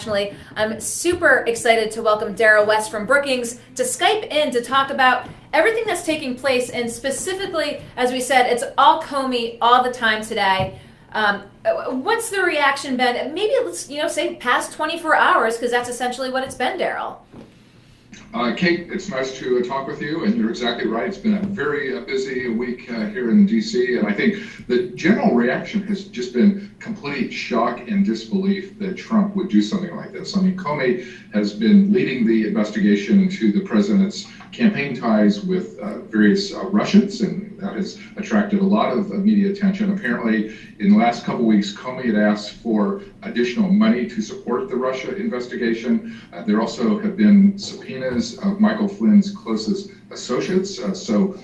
I'm super excited to welcome Darrell West from Brookings to Skype in to talk about everything that's taking place, and specifically, as we said, it's all Comey all the time today. What's the reaction been? Maybe let's say past 24 hours, because that's essentially what it's been, Darrell. Kate, it's nice to talk with you, and you're exactly right. It's been a very busy week here in D.C., and I think the general reaction has just been complete shock and disbelief that Trump would do something like this. I mean, Comey has been leading the investigation into the president's campaign ties with various Russians, and that has attracted a lot of media attention. Apparently, in the last couple weeks, Comey had asked for additional money to support the Russia investigation. There also have been subpoenas of Michael Flynn's closest associates. So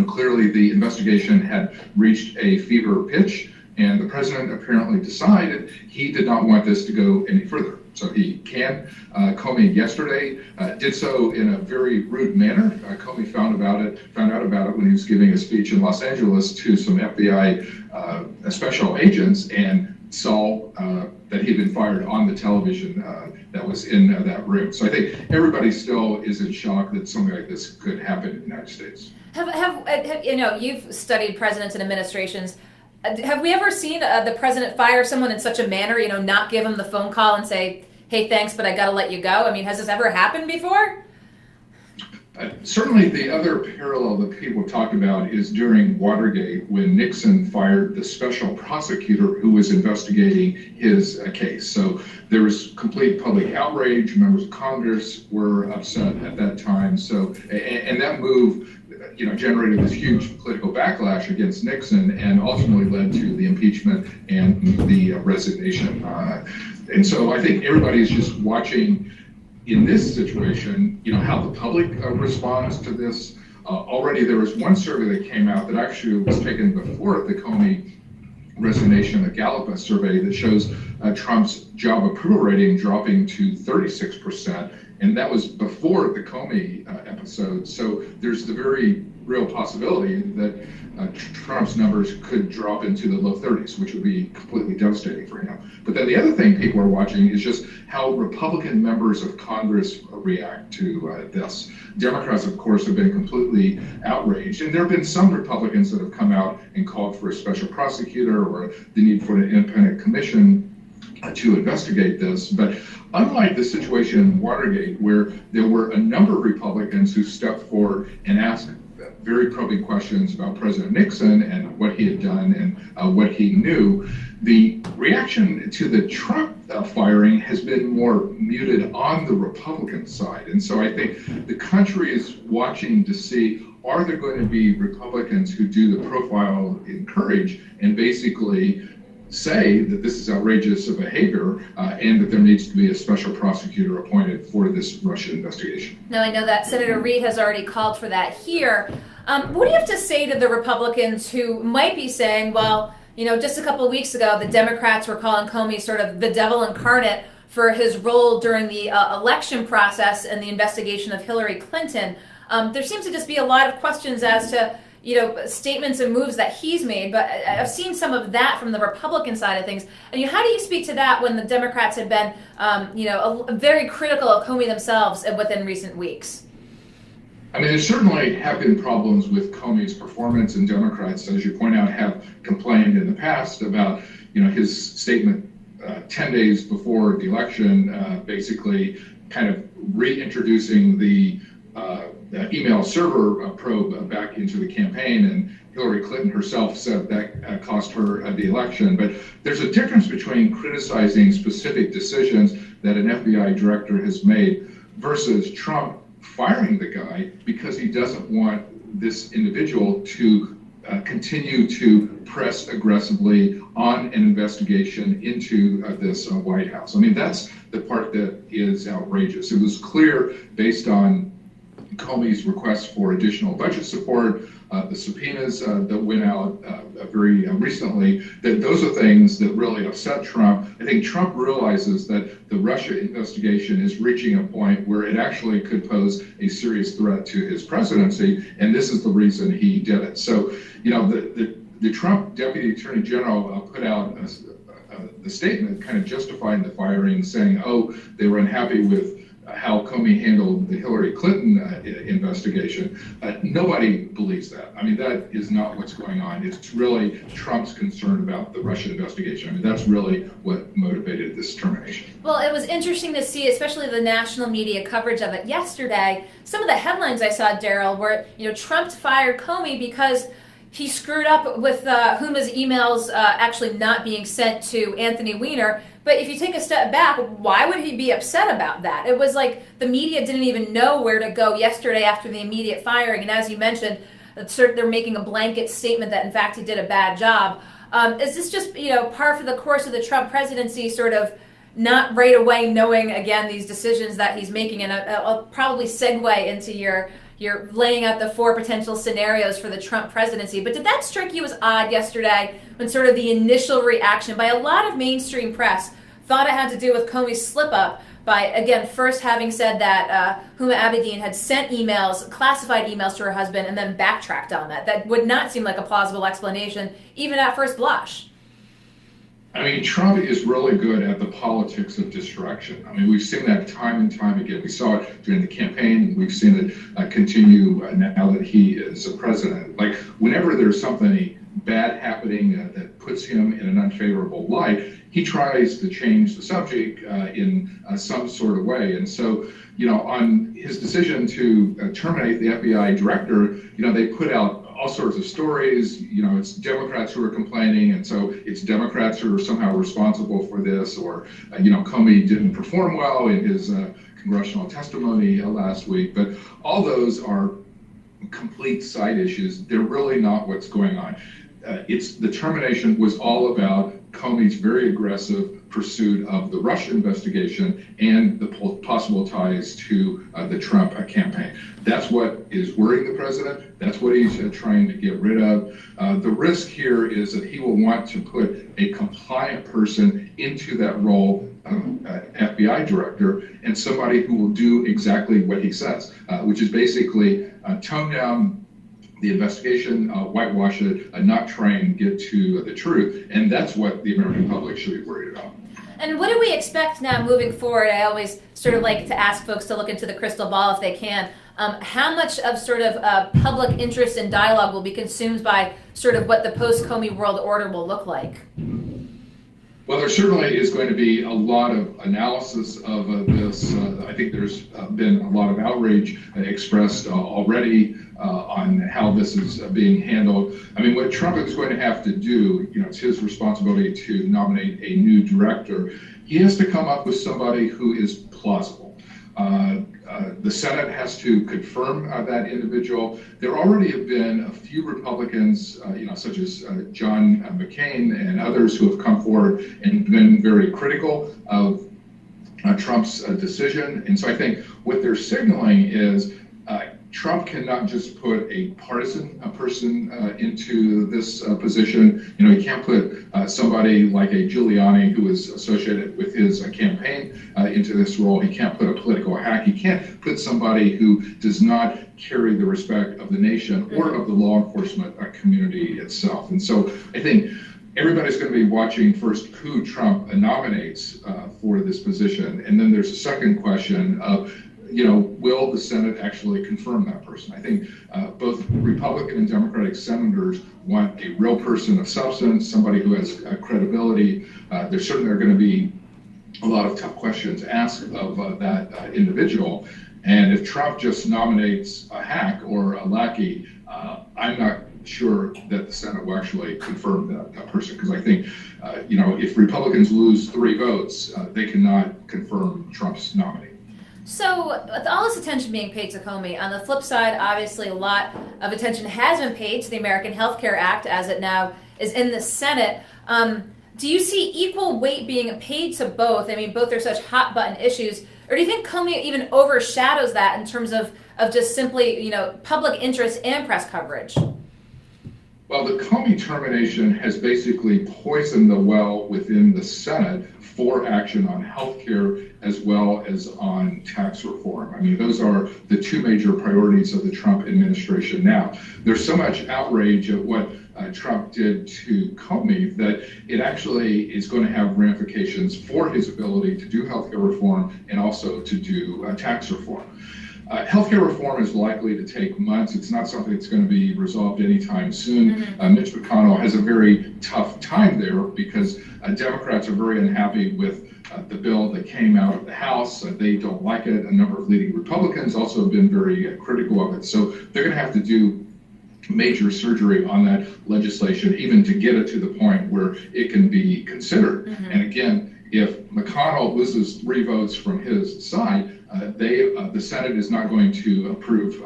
clearly the investigation had reached a fever pitch, and the president apparently decided he did not want this to go any further. So he canned Comey yesterday, did so in a very rude manner. Comey found out about it when he was giving a speech in Los Angeles to some FBI special agents, and saw that he'd been fired on the television that was in that room. So I think everybody still is in shock that something like this could happen in the United States. You've studied presidents and administrations. Have we ever seen the president fire someone in such a manner, not give him the phone call and say, hey, thanks, but I got to let you go? I mean, has this ever happened before? Certainly the other parallel that people talk about is during Watergate, when Nixon fired the special prosecutor who was investigating his case. So there was complete public outrage. Members of Congress were upset at that time. So, and that move generated this huge political backlash against Nixon, and ultimately led to the impeachment and the resignation. And so I think everybody's just watching in this situation, how the public responds to this. Already there was one survey that came out that actually was taken before the Comey resignation, a Gallup survey that shows Trump's job approval rating dropping to 36%, and that was before the Comey episode. So there's the very real possibility that Trump's numbers could drop into the low 30s, which would be completely devastating for him. But then the other thing people are watching is just how Republican members of Congress react to this. Democrats, of course, have been completely outraged, and there have been some Republicans that have come out and called for a special prosecutor or the need for an independent commission to investigate this. But unlike the situation in Watergate, where there were a number of Republicans who stepped forward and asked very probing questions about President Nixon and what he had done and what he knew, the reaction to the Trump firing has been more muted on the Republican side. And so I think the country is watching to see, are there going to be Republicans who do the profile in courage and basically say that this is outrageous behavior and that there needs to be a special prosecutor appointed for this Russia investigation. Now, I know that Senator Reid has already called for that here. What do you have to say to the Republicans who might be saying, well, just a couple of weeks ago, the Democrats were calling Comey sort of the devil incarnate for his role during the election process and the investigation of Hillary Clinton. There seems to just be a lot of questions as to statements and moves that he's made, but I've seen some of that from the Republican side of things. And how do you speak to that when the Democrats have been, very critical of Comey themselves within recent weeks? I mean, there certainly have been problems with Comey's performance, and Democrats, as you point out, have complained in the past about, his statement 10 days before the election, basically kind of reintroducing the email server probe back into the campaign, and Hillary Clinton herself said that cost her the election. But there's a difference between criticizing specific decisions that an FBI director has made versus Trump firing the guy because he doesn't want this individual to continue to press aggressively on an investigation into this White House. I mean, that's the part that is outrageous. It was clear based on Comey's request for additional budget support, the subpoenas that went out very recently, that those are things that really upset Trump. I think Trump realizes that the Russia investigation is reaching a point where it actually could pose a serious threat to his presidency, and this is the reason he did it. So, the Trump Deputy Attorney General put out the statement kind of justifying the firing, saying, oh, they were unhappy with how Comey handled the Hillary Clinton investigation. Nobody believes that. I mean, that is not what's going on. It's really Trump's concern about the Russian investigation. I mean, that's really what motivated this termination. Well, it was interesting to see, especially the national media coverage of it yesterday. Some of the headlines I saw, Darrell, were, Trump fired Comey because he screwed up with Huma's emails actually not being sent to Anthony Weiner. But if you take a step back, why would he be upset about that? It was like the media didn't even know where to go yesterday after the immediate firing. And as you mentioned, they're making a blanket statement that, in fact, he did a bad job. Is this just, par for the course of the Trump presidency, sort of not right away knowing, again, these decisions that he's making? And I'll probably segue into your laying out the 4 potential scenarios for the Trump presidency. But did that strike you as odd yesterday when sort of the initial reaction by a lot of mainstream press thought it had to do with Comey's slip-up by, again, first having said that Huma Abedin had sent emails, classified emails to her husband, and then backtracked on that? That would not seem like a plausible explanation, even at first blush. I mean, Trump is really good at the politics of distraction. I mean, we've seen that time and time again. We saw it during the campaign, and we've seen it continue now that he is a president. Like, whenever there's something bad happening that puts him in an unfavorable light, he tries to change the subject in some sort of way. And so, on his decision to terminate the FBI director, they put out all sorts of stories. It's Democrats who are complaining, and so it's Democrats who are somehow responsible for this, or Comey didn't perform well in his congressional testimony last week. But all those are complete side issues. They're really not what's going on. The termination was all about Comey's very aggressive pursuit of the Russia investigation and the possible ties to the Trump campaign. That's what is worrying the president. That's what he's trying to get rid of. The risk here is that he will want to put a compliant person into that role, FBI director, and somebody who will do exactly what he says, which is basically tone down the investigation, whitewash it, not try and get to the truth. And that's what the American public should be worried about. And what do we expect now moving forward? I always sort of like to ask folks to look into the crystal ball if they can. How much of sort of public interest and dialogue will be consumed by sort of what the post-Comey world order will look like? Well, there certainly is going to be a lot of analysis of this. I think there's been a lot of outrage expressed already on how this is being handled. I mean, what Trump is going to have to do, it's his responsibility to nominate a new director. He has to come up with somebody who is plausible. The Senate has to confirm that individual. There already have been a few Republicans, such as John McCain and others, who have come forward and been very critical of Trump's decision. And so I think what they're signaling is Trump cannot just put a partisan person into this position. He can't put somebody like a Giuliani, who is associated with his campaign, into this role. He can't put a political hack. He can't put somebody who does not carry the respect of the nation or of the law enforcement community itself. And so I think everybody's going to be watching first who Trump nominates for this position. And then there's a second question of, will the Senate actually confirm that person? I think both Republican and Democratic senators want a real person of substance, somebody who has credibility. There certainly are going to be a lot of tough questions asked of that individual. And if Trump just nominates a hack or a lackey, I'm not sure that the Senate will actually confirm that person, because I think, if Republicans lose 3 votes, they cannot confirm Trump's nominee. So with all this attention being paid to Comey, on the flip side, obviously a lot of attention has been paid to the American Health Care Act as it now is in the Senate. Do you see equal weight being paid to both? I mean, both are such hot button issues. Or do you think Comey even overshadows that in terms of just simply, public interest and press coverage? Well, the Comey termination has basically poisoned the well within the Senate for action on health care as well as on tax reform. I mean, those are the two major priorities of the Trump administration now. There's so much outrage at what Trump did to Comey that it actually is going to have ramifications for his ability to do healthcare reform and also to do tax reform. Healthcare reform is likely to take months. It's not something that's going to be resolved anytime soon. Mitch McConnell has a very tough time there because Democrats are very unhappy with the bill that came out of the House. They don't like it. A number of leading Republicans also have been very critical of it. So they're going to have to do major surgery on that legislation, even to get it to the point where it can be considered. And again, if McConnell loses 3 votes from his side, the Senate is not going to approve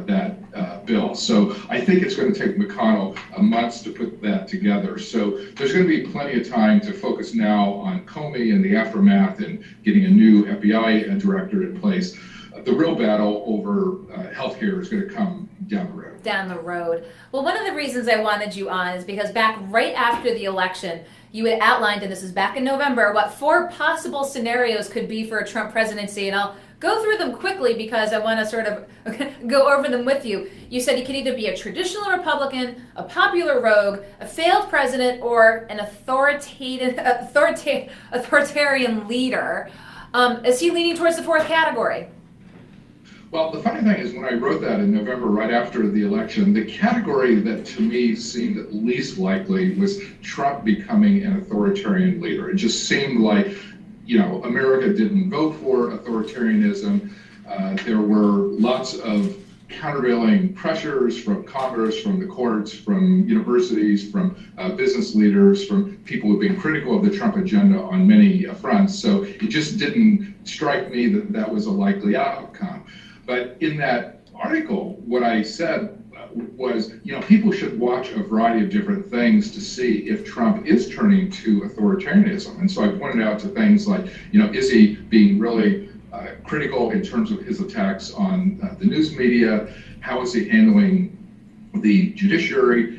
that bill. So I think it's going to take McConnell months to put that together. So there's going to be plenty of time to focus now on Comey and the aftermath and getting a new FBI director in place. The real battle over healthcare is going to come down the road. Down the road. Well, one of the reasons I wanted you on is because back right after the election, you had outlined, and this is back in November, what 4 possible scenarios could be for a Trump presidency. And I'll go through them quickly because I want to sort of go over them with you. You said he could either be a traditional Republican, a popular rogue, a failed president, or an authoritarian leader. Is he leaning towards the 4th category? Well, the funny thing is when I wrote that in November, right after the election, the category that to me seemed least likely was Trump becoming an authoritarian leader. It just seemed like, you know, America didn't vote for authoritarianism. There were lots of countervailing pressures from Congress, from the courts, from universities, from business leaders, from people who've been critical of the Trump agenda on many fronts. So it just didn't strike me that that was a likely outcome. But in that article, what I said was, you know, people should watch a variety of different things to see if Trump is turning to authoritarianism. And so I pointed out to things like, you know, is he being really critical in terms of his attacks on the news media? How is he handling the judiciary?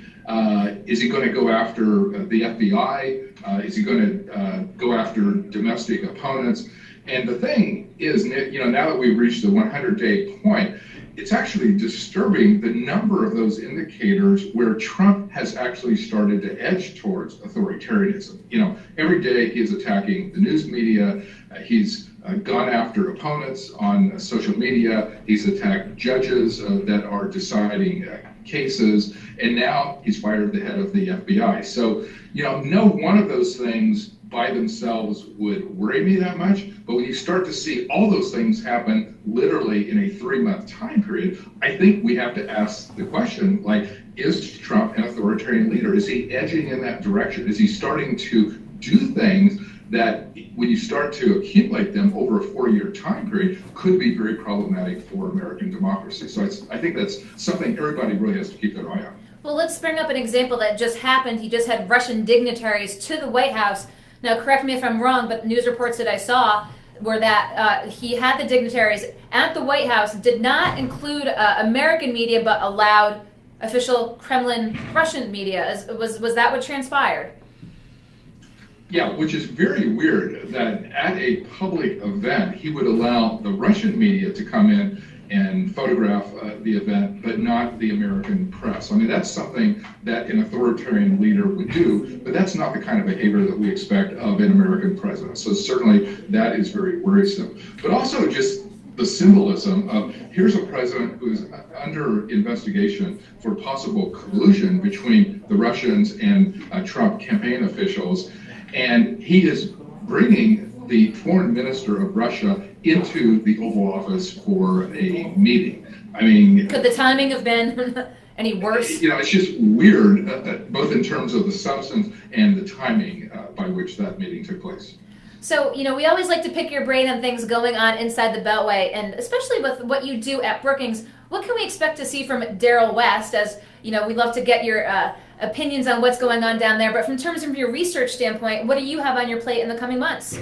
Is he going to go after the FBI? Is he going to go after domestic opponents? And the thing is, you know, now that we've reached the 100-day point, it's actually disturbing the number of those indicators where Trump has actually started to edge towards authoritarianism. You know, every day he is attacking the news media. He's gone after opponents on social media. He's attacked judges that are deciding cases. And now he's fired the head of the FBI. So, you know, no one of those things by themselves would worry me that much, but when you start to see all those things happen literally in a 3-month time period, I think we have to ask the question, like, is Trump an authoritarian leader? Is he edging in that direction? Is he starting to do things that, when you start to accumulate them over a 4-year time period, could be very problematic for American democracy? So I think that's something everybody really has to keep their eye on. Well, let's bring up an example that just happened. He just had Russian dignitaries to the White House. Now, correct me if I'm wrong, but news reports that I saw were that he had the dignitaries at the White House, did not include American media, but allowed official Kremlin Russian media. Was that what transpired? Yeah, which is very weird that at a public event, he would allow the Russian media to come in and photograph the event, but not the American press. I mean, that's something that an authoritarian leader would do, but that's not the kind of behavior that we expect of an American president. So certainly that is very worrisome. But also just the symbolism of, here's a president who is under investigation for possible collusion between the Russians and Trump campaign officials, and he is bringing the foreign minister of Russia into the Oval Office for a meeting. I mean, could the timing have been any worse? You know, it's just weird, both in terms of the substance and the timing by which that meeting took place. So, you know, we always like to pick your brain on things going on inside the Beltway, and especially with what you do at Brookings, what can we expect to see from Darrell West? As, you know, we'd love to get your opinions on what's going on down there, but from terms of your research standpoint, what do you have on your plate in the coming months?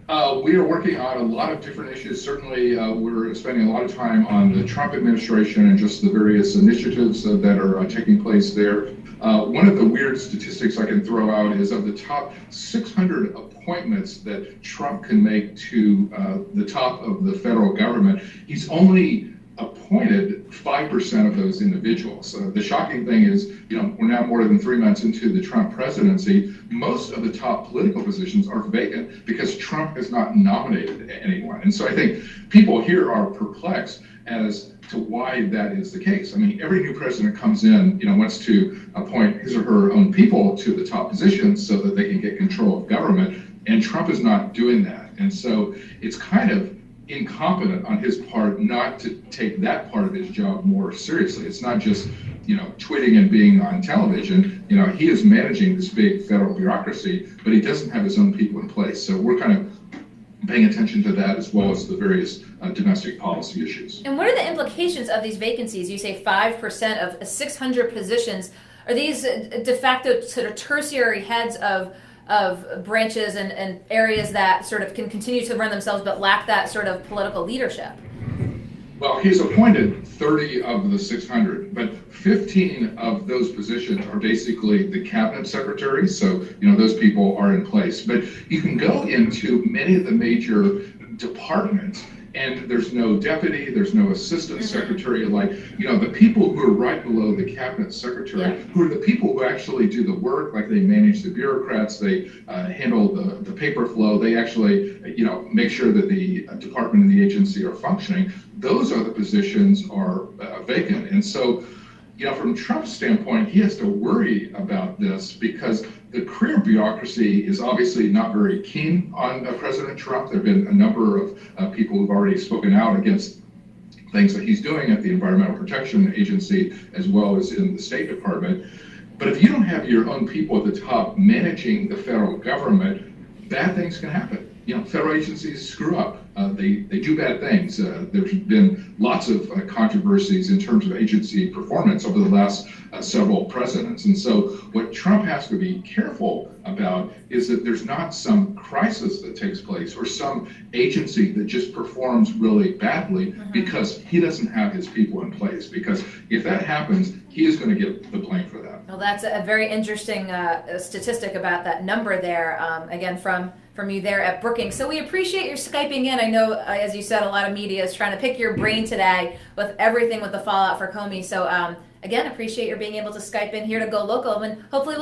We are working on a lot of different issues. Certainly, we're spending a lot of time on the Trump administration and just the various initiatives that are taking place there. One of the weird statistics I can throw out is of the top 600 appointments that Trump can make to the top of the federal government, he's only appointed 5% of those individuals. The shocking thing is, we're now more than 3 months into the Trump presidency. Most of the top political positions are vacant because Trump has not nominated anyone. And so I think people here are perplexed as to why that is the case. I mean, every new president comes in, wants to appoint his or her own people to the top positions so that they can get control of government, and Trump is not doing that. And so it's kind of incompetent on his part not to take that part of his job more seriously. It's not just, tweeting and being on television. He is managing this big federal bureaucracy, but he doesn't have his own people in place. So we're kind of paying attention to that as well as the various domestic policy issues. And what are the implications of these vacancies? You say 5% of 600 positions. Are these de facto sort of tertiary heads of branches and areas that sort of can continue to run themselves but lack that sort of political leadership? Well, he's appointed 30 of the 600, but 15 of those positions are basically the cabinet secretaries. So, those people are in place. But you can go into many of the major departments and there's no deputy, there's no assistant secretary, the people who are right below the cabinet secretary, who are the people who actually do the work, like they manage the bureaucrats, they handle the paper flow, they actually, make sure that the department and the agency are functioning. Those are the positions are vacant. And so, from Trump's standpoint, he has to worry about this because the career bureaucracy is obviously not very keen on President Trump. There have been a number of people who've already spoken out against things that he's doing at the Environmental Protection Agency as well as in the State Department. But if you don't have your own people at the top managing the federal government, bad things can happen. Federal agencies screw up. They do bad things. There's been lots of controversies in terms of agency performance over the last several presidents. And so what Trump has to be careful about is that there's not some crisis that takes place or some agency that just performs really badly because he doesn't have his people in place. Because if that happens, he is going to get the blame for that. Well, that's a very interesting statistic about that number there, again, from you there at Brookings. So we appreciate your Skyping in. I know, as you said, a lot of media is trying to pick your brain today with everything with the fallout for Comey. So again, appreciate your being able to Skype in here to Go Local, and hopefully